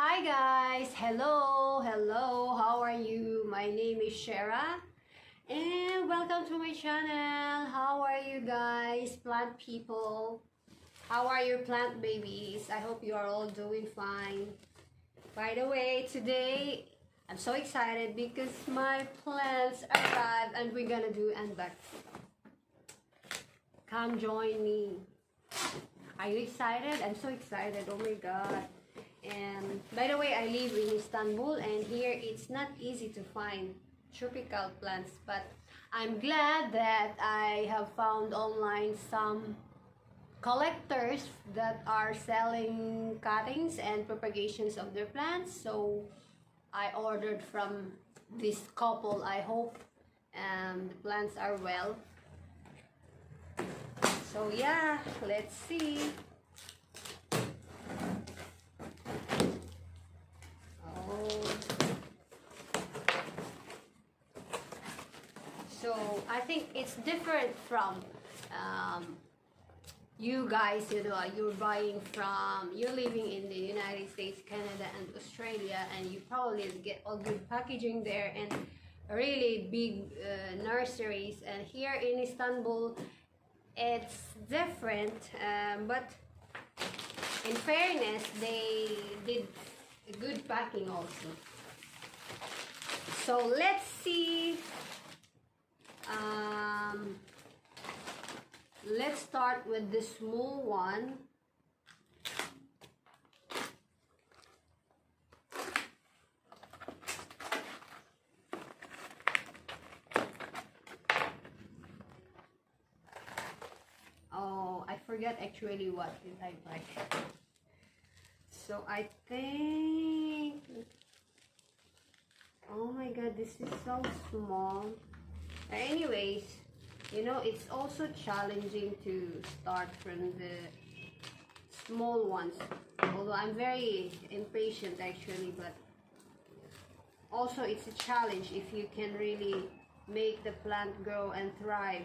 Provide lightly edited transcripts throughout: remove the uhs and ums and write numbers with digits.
Hi guys, hello, how are you? My name is Shara and welcome to my channel. How are you guys, plant people? How are your plant babies? I hope you are all doing fine. By the way, today I'm so excited because my plants arrived and we're gonna do unboxing. Come join me. Are you excited? I'm so excited, oh my god. And by the way, I live in Istanbul and here it's not easy to find tropical plants, but I'm glad that I have found online some collectors that are selling cuttings and propagations of their plants. So I ordered from this couple. I hope the plants are well. So yeah, let's see. So I think it's different from you guys, you're buying from, you're living in the United States, Canada, and Australia, and you probably get all good packaging there and really big nurseries. And here in Istanbul, it's different, but in fairness, they did a good packing also. So let's see. Let's start with the small one. Oh, I forgot actually what did I buy. So I think, oh my god, this is so small. Anyways, it's also challenging to start from the small ones, although I'm very impatient actually, but also it's a challenge if you can really make the plant grow and thrive,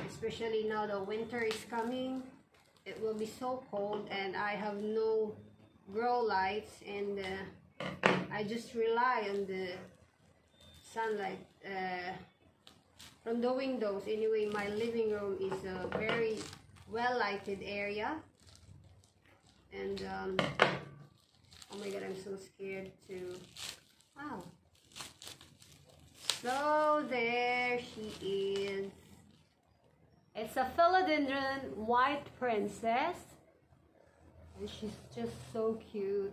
especially now the winter is coming. It will be so cold and I have no grow lights, and I just rely on the sunlight from the windows. Anyway, my living room is a very well lighted area, and oh my god, I'm so scared to, wow. So there she is. It's a philodendron white princess and she's just so cute.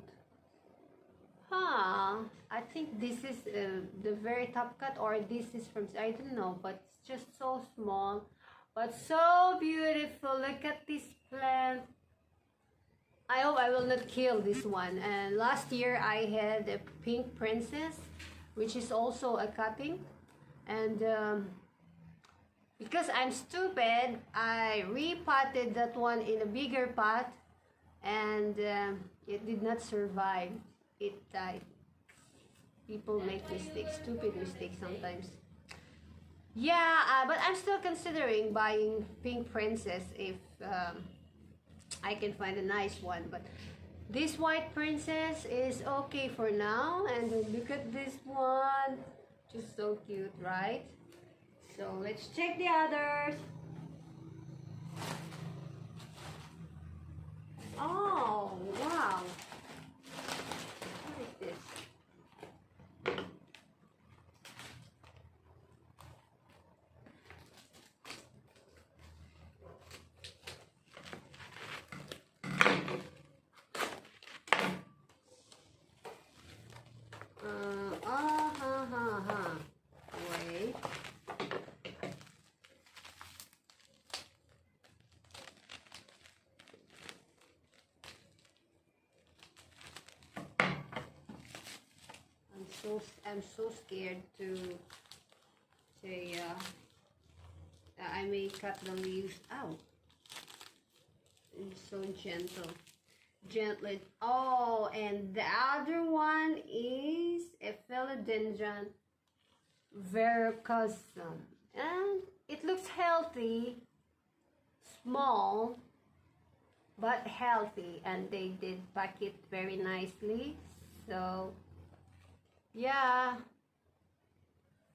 I think this is the very top cut, or this is from, I don't know, but it's just so small but so beautiful. Look at this plant. I hope I will not kill this one. And last year I had a pink princess, which is also a cutting, and because I'm stupid, I repotted that one in a bigger pot, and it did not survive. It died. People make mistakes, stupid mistakes sometimes. Yeah, but I'm still considering buying pink princess if I can find a nice one. But this white princess is okay for now. And then look at this one, just so cute, right? So let's check the others. Oh wow, what is this? Wait. I'm so scared to say I may cut the leaves out. It's so gently. Oh, and the other one is a philodendron verrucosum, and it looks healthy, small, but healthy, and they did pack it very nicely. So yeah,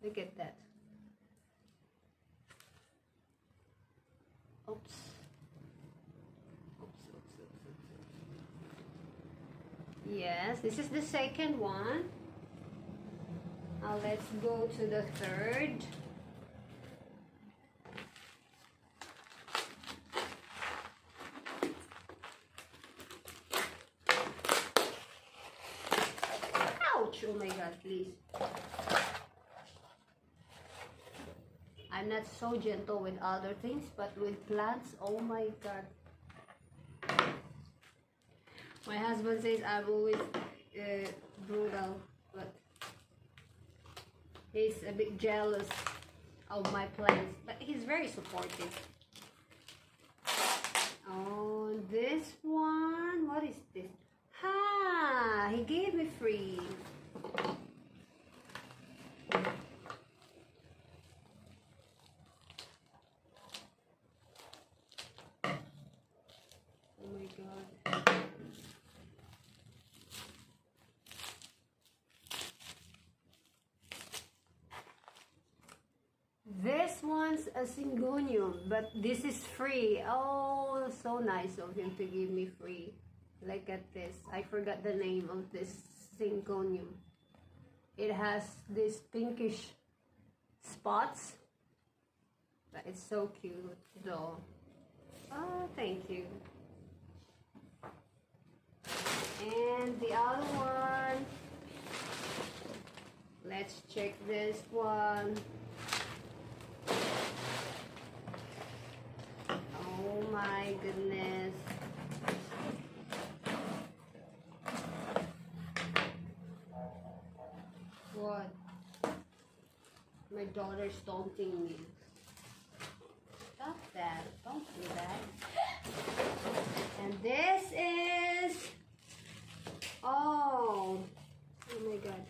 look at that. Oops. Yes, this is the second one. Now let's go to the third. Ouch! Oh my god, please. I'm not so gentle with other things, but with plants, oh my god. My husband says I'm always brutal, but he's a bit jealous of my plants, but he's very supportive. Oh, this one, what is this? Ha! He gave me free. Oh my god. This one's a Syngonium, but this is free. Oh, so nice of him to give me free. Look at this. I forgot the name of this Syngonium. It has these pinkish spots, but it's so cute though. Oh, thank you. And the other one, let's check this one. Oh my goodness. What? My daughter's taunting me. Stop that. Don't do that. And this is... Oh my god.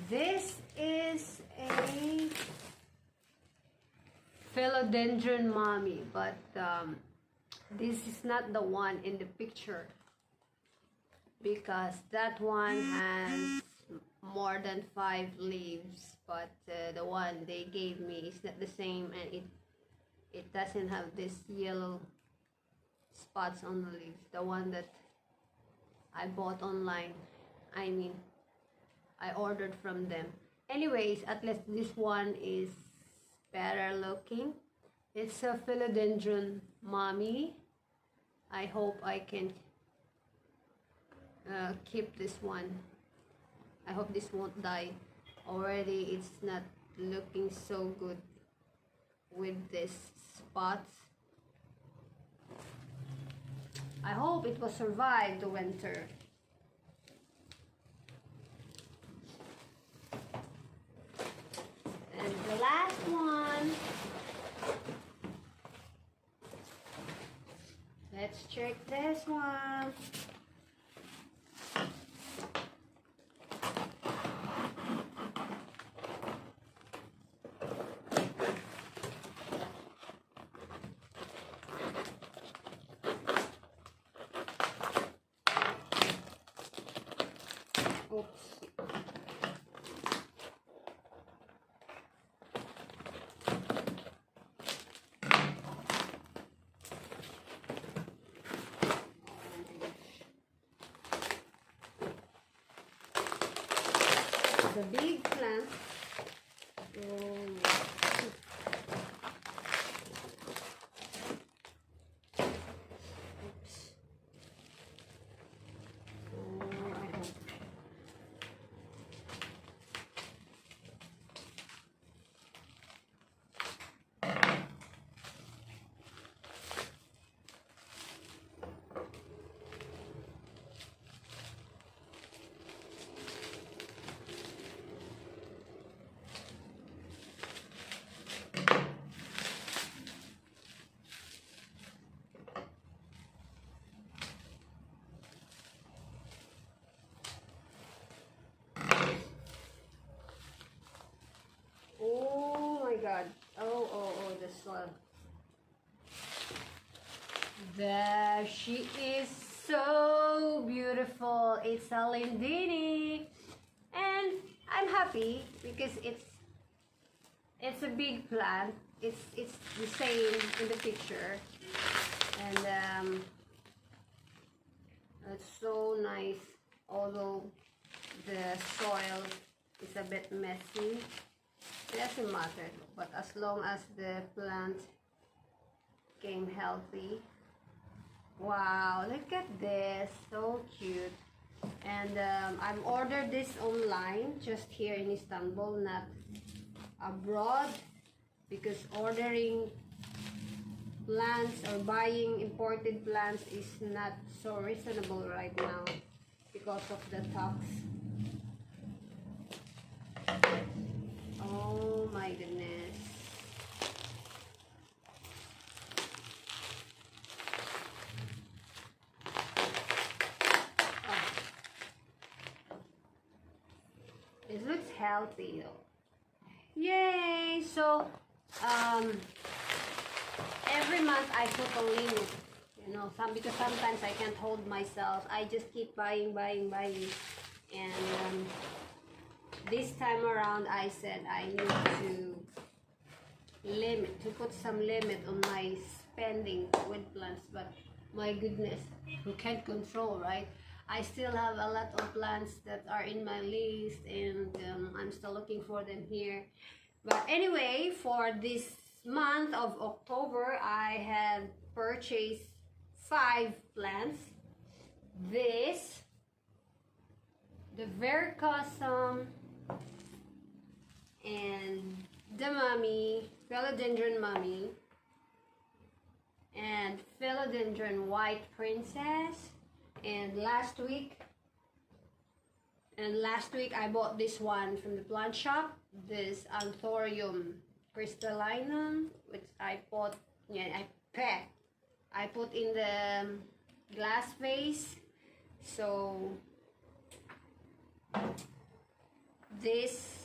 This is a philodendron mommy, but this is not the one in the picture because that one has more than 5 leaves, but the one they gave me is not the same, and it doesn't have this yellow spots on the leaves. The one that I bought online, I ordered from them. Anyways, at least this one is better looking. It's a philodendron mommy. I hope I can keep this one. I hope this won't die. Already it's not looking so good with these spots. I hope it will survive the winter. And the last one, let's check this one. Oops. The big plant. Oops. I hope. She is so beautiful. It's a Lindini, and I'm happy because it's a big plant. It's the same in the picture, and it's so nice. Although the soil is a bit messy, it doesn't matter. But as long as the plant came healthy. Wow, look at this, so cute. And I've ordered this online, just here in Istanbul, not abroad, because ordering plants or buying imported plants is not so reasonable right now because of the tax. Oh my goodness. It looks healthy though. Yay! So every month I put a limit, you know, because sometimes I can't hold myself. I just keep buying, and this time around I said I need to put some limit on my spending with plants. But my goodness, who can't control, right? I still have a lot of plants that are in my list, and I'm still looking for them here. But anyway, for this month of October, I have purchased 5 plants. This, the Vericosum, and the Mummy, Philodendron Mummy, and Philodendron White Princess. And last week I bought this one from the plant shop, this Anthurium crystallinum, which I put in the glass vase. So this,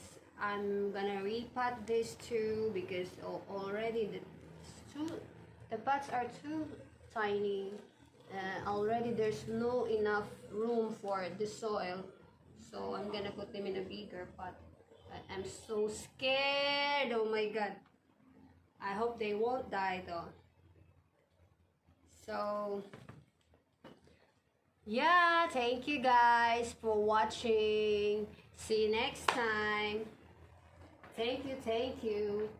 I'm gonna repot this too, because already the pots are too tiny. Already there's no enough room for the soil, so I'm gonna put them in a bigger pot. I'm so scared. Oh my god, I hope they won't die though. So yeah, thank you guys for watching. See you next time. Thank you.